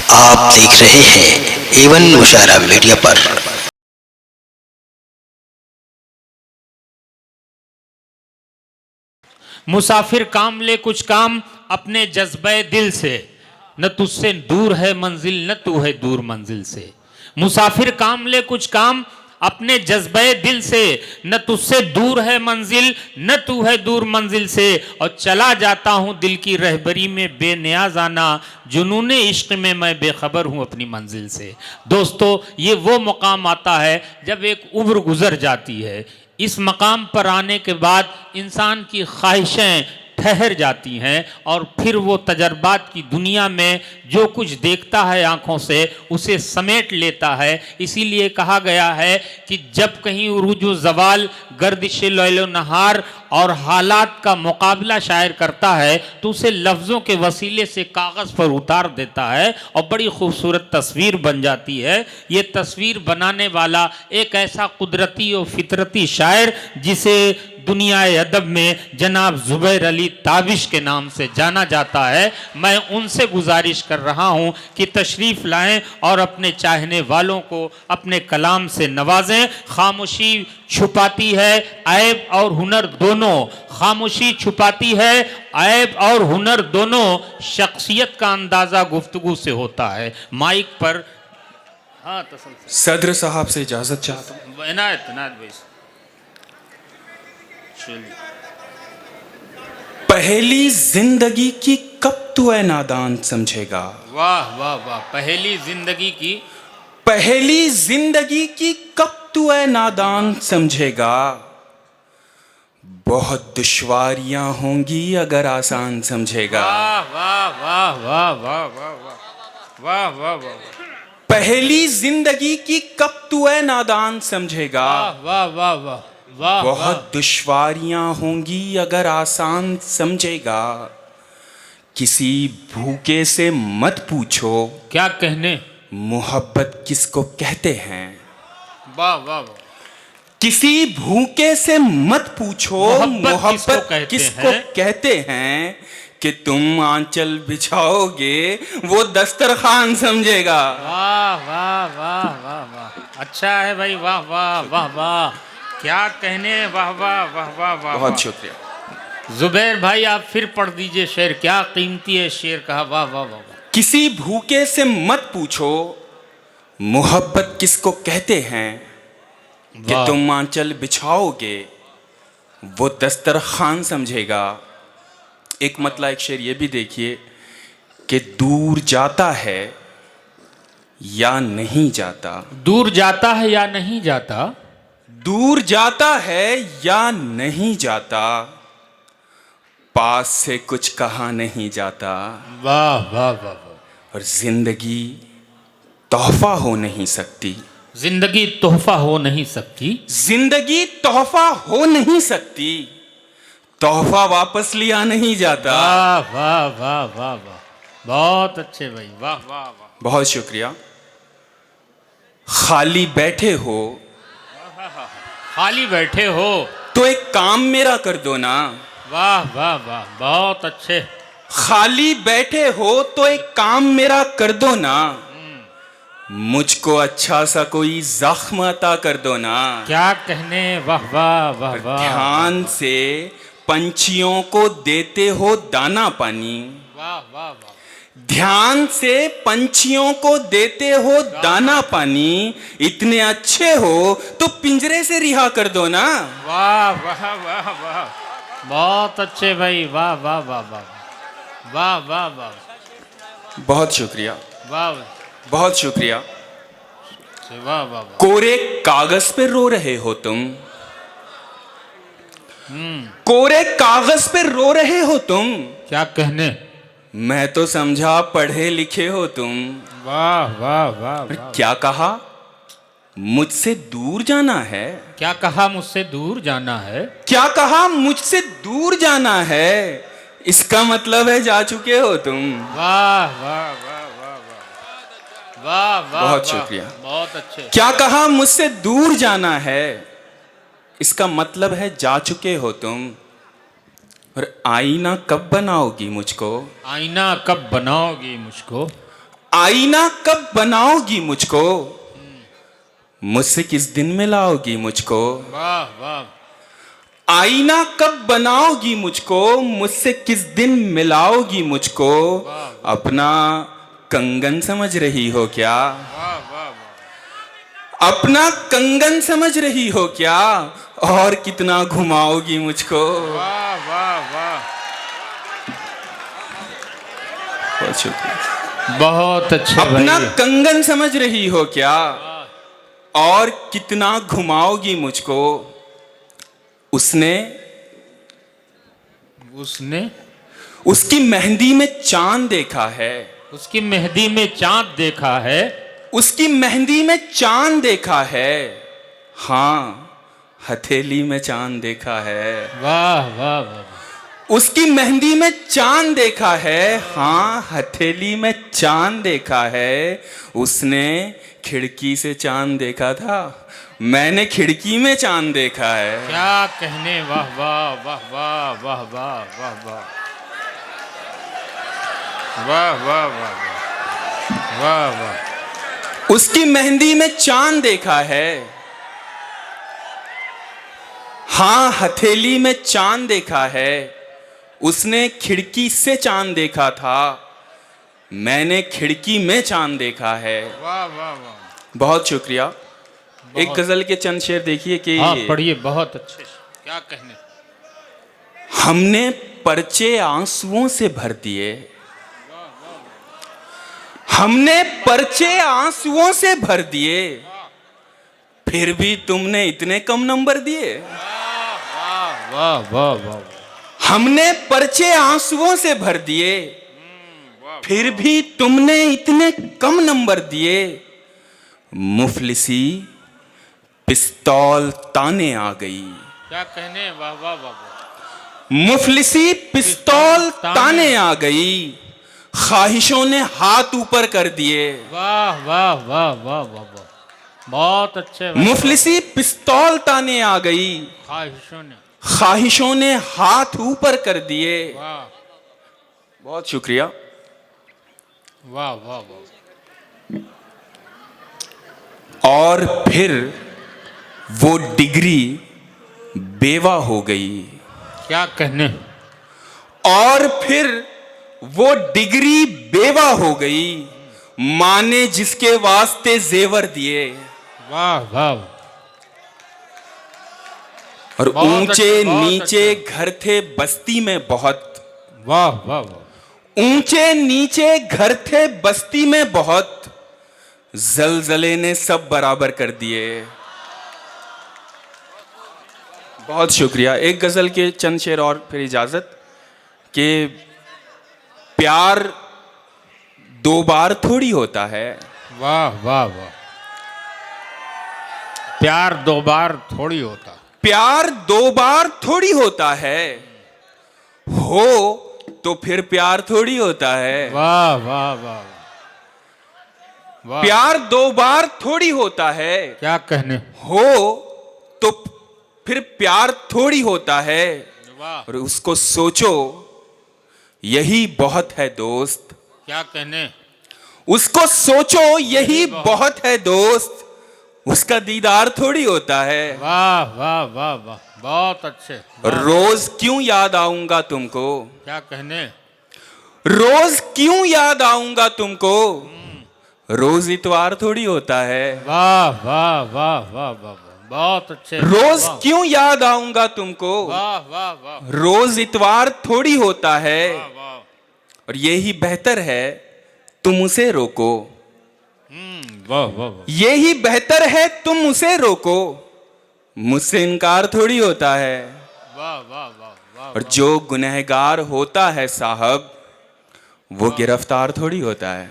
आप देख रहे हैं एवन मुशायरा मीडिया पर। मुसाफिर काम ले कुछ काम अपने जज्बे दिल से, न तुझसे दूर है मंजिल न तू है दूर मंजिल से। मुसाफिर काम ले कुछ काम अपने जज्बे दिल से, न तुझसे दूर है मंजिल न तू है दूर मंजिल से। और चला जाता हूँ दिल की रहबरी में बेनियाज आना, जुनूने इश्क में मैं बेखबर हूँ अपनी मंजिल से। दोस्तों, ये वो मकाम आता है जब एक उम्र गुजर जाती है। इस मकाम पर आने के बाद इंसान की ख्वाहिशें ठहर जाती हैं और फिर वो तजर्बात की दुनिया में जो कुछ देखता है आँखों से उसे समेट लेता है। इसीलिए कहा गया है कि जब कहीं उरूजो ज़वाल गर्दिश लैलो नहार और हालात का मुकाबला शायर करता है तो उसे लफ्ज़ों के वसीले से कागज़ पर उतार देता है और बड़ी खूबसूरत तस्वीर बन जाती है। ये तस्वीर बनाने वाला एक ऐसा कुदरती और फितरती शायर जिसे दुनिया अदब में जनाब ज़ुबैर अली ताबिश के नाम से जाना जाता है। मैं उनसे गुजारिश कर रहा हूँ कि तशरीफ़ लाएं और अपने चाहने वालों को अपने कलाम से नवाजें। खामोशी छुपाती है ऐब और हुनर दोनों, खामोशी छुपाती है ऐब और हुनर दोनों, शख्सियत का अंदाज़ा गुफ्तगू से होता है। माइक पर हाँ सदर साहब से इजाज़त चाहता हूँ। इनायत भाई। पहली जिंदगी की कब तू है नादान समझेगा। वाह वाह वाह। पहली जिंदगी की कब तू है नादान समझेगा। बहुत दुश्वारियां होंगी अगर आसान समझेगा। वाह वाह वाह वाह वाह वाह वाह वाह वाह वाह। पहली जिंदगी की कब तू है नादान समझेगा। वाह वाह वाह वाह। बहुत दुश्वारियां होंगी अगर आसान समझेगा। किसी भूखे से मत पूछो क्या कहने मोहब्बत किसको कहते हैं। वाह वाह वाह। किसी भूखे से मत पूछो मोहब्बत किसको कहते हैं कि तुम आंचल बिछाओगे वो दस्तरखान समझेगा। वाह वाह वाह वाह वाह। अच्छा है भाई। वाह वाह वाह वाह। क्या कहने। वाह वाह वाह वाह वाह। बहुत शुक्रिया जुबैर भाई, आप फिर पढ़ दीजिए शेर। क्या कीमती है शेर कहा। वाह वाह वाह। किसी भूखे से मत पूछो मोहब्बत किसको कहते हैं कि तुम आंचल बिछाओगे वो दस्तरखान समझेगा। एक मतला एक शेर ये भी देखिए कि दूर जाता है या नहीं जाता। दूर जाता है या नहीं जाता। दूर जाता है या नहीं जाता, पास से कुछ कहा नहीं जाता। वाह वाह वाह वाह। और जिंदगी तोहफा हो नहीं सकती। जिंदगी तोहफा हो नहीं सकती। जिंदगी तोहफा हो नहीं सकती, तोहफा वापस लिया नहीं जाता। वाह वाह वाह वाह वाह। बहुत अच्छे भाई। वाह वाह वाह। बहुत शुक्रिया। खाली बैठे हो खाली बैठे हो तो एक काम मेरा कर दो ना। वाह वाह वाह। बहुत अच्छे। खाली बैठे हो तो एक काम मेरा कर दो ना। मुझको अच्छा सा कोई जख्म अता कर दो ना। क्या कहने। वाह वाह वाह वाह। ध्यान से पंछियों को देते हो दाना पानी। वाह वाह वाह। ध्यान से पंछियों को देते हो दाना पानी, इतने अच्छे हो तो पिंजरे से रिहा कर दो ना। वाह वाह वाह वाह। बहुत अच्छे भाई। वाह वाह वाह वाह वाह वाह वाह। बहुत शुक्रिया। वाह बहुत शुक्रिया। वाह वाह। कोरे कागज पे रो रहे हो तुम। कोरे कागज पे रो रहे हो तुम। क्या कहने। मैं तो समझा पढ़े लिखे हो तुम। वाह वाह वाह वाह। क्या कहा मुझसे दूर जाना है। क्या कहा मुझसे दूर जाना है। क्या कहा मुझसे दूर जाना है, इसका मतलब है जा चुके हो तुम। वाह वाह वाह वाह वाह वाह वाह। बहुत शुक्रिया। बहुत अच्छे। क्या कहा मुझसे दूर जाना है, इसका मतलब है जा चुके हो तुम। और आईना कब बनाओगी मुझको। आईना कब बनाओगी मुझको। आईना कब बनाओगी मुझको, मुझसे किस दिन मिलाओगी मुझको। वाह वाह। आईना कब बनाओगी मुझको, मुझसे किस दिन मिलाओगी मुझको। अपना कंगन समझ रही हो क्या, वाह वाह वाह। अपना कंगन समझ रही हो क्या, और कितना घुमाओगी मुझको। वाह वाह वाह। बहुत शुक्रिया। बहुत अच्छे अपना भाई। कंगन समझ रही हो क्या, और कितना घुमाओगी मुझको। उसने उसकी मेहंदी में चांद देखा है, उसकी मेहंदी में चांद देखा है, उसकी मेहंदी में चांद देखा है। हाँ हथेली में चांद देखा है। वाह वाह वाह। उसकी मेहंदी में चांद देखा है, हाँ हथेली में चांद देखा है। उसने खिड़की से चांद देखा था, मैंने खिड़की में चांद देखा है। क्या कहने, वाह वाह वाह वाह वाह वाह वाह वाह वाह वाह वाह वाह वाह। उसकी मेहंदी में चांद देखा है, हाँ हथेली में चांद देखा है। उसने खिड़की से चांद देखा था, मैंने खिड़की में चांद देखा है। वाह वाह वाह। बहुत शुक्रिया। एक गजल के चंद शेर देखिए कि हाँ पढ़िए, बहुत अच्छे। क्या कहने। हमने पर्चे आंसुओं से भर दिए, हमने पर्चे आंसुओं से भर दिए, फिर भी तुमने इतने कम नंबर दिए। वाह वाह वाह वाह। हमने पर्चे आंसुओं से भर दिए, फिर भी तुमने इतने कम नंबर दिए। मुफलिसी पिस्तौल ताने आ गई। क्या कहने, वाह वाह वाह। मुफलिसी पिस्तौल ताने आ गई, ख्वाहिशों ने हाथ ऊपर कर दिए। वाह वाह वाह वाह वाह वाह। बहुत अच्छे। मुफलिसी पिस्तौल ताने आ गई, ख्वाहिशों ने हाथ ऊपर कर दिए। वाह। बहुत शुक्रिया। वाह वाह वाह। और फिर वो डिग्री बेवा हो गई। क्या कहने। और फिर वो डिग्री बेवा हो गई, माँ ने जिसके वास्ते जेवर दिए। वाह वाह। और ऊंचे नीचे घर थे बस्ती में बहुत। वाह वाह वाह। ऊंचे नीचे घर थे बस्ती में बहुत, जलजले ने सब बराबर कर दिए। बहुत शुक्रिया। एक गजल के चंद शेर और फिर इजाजत कि प्यार दो बार थोड़ी होता है। वाह वाह वाह। प्यार दो बार थोड़ी होता। प्यार दो बार थोड़ी होता है, हो तो फिर प्यार थोड़ी होता है। वाह वाह वाह वाह। प्यार दो बार थोड़ी होता है, क्या कहने। हो तो फिर प्यार थोड़ी होता है। वाह। और उसको सोचो यही बहुत है दोस्त। क्या कहने। उसको सोचो यही बहुत है दोस्त, उसका दीदार थोड़ी होता है। वाह वाह वाह वाह। बहुत अच्छे। रोज क्यों याद आऊंगा तुमको। क्या कहने। रोज क्यों याद आऊंगा तुमको, रोज इतवार थोड़ी होता है। वाह वाह वाह वाह वाह। बहुत अच्छे। रोज क्यों याद आऊंगा तुमको, वाह वाह वाह। रोज इतवार थोड़ी होता है। वाह। और यही बेहतर है तुम उसे रोको। वाह वाह वाह। यही बेहतर है तुम उसे रोको, मुझसे इनकार थोड़ी होता है। वाह वाह वाह वाह। और जो गुनहगार होता है साहब, वो गिरफ्तार थोड़ी होता है।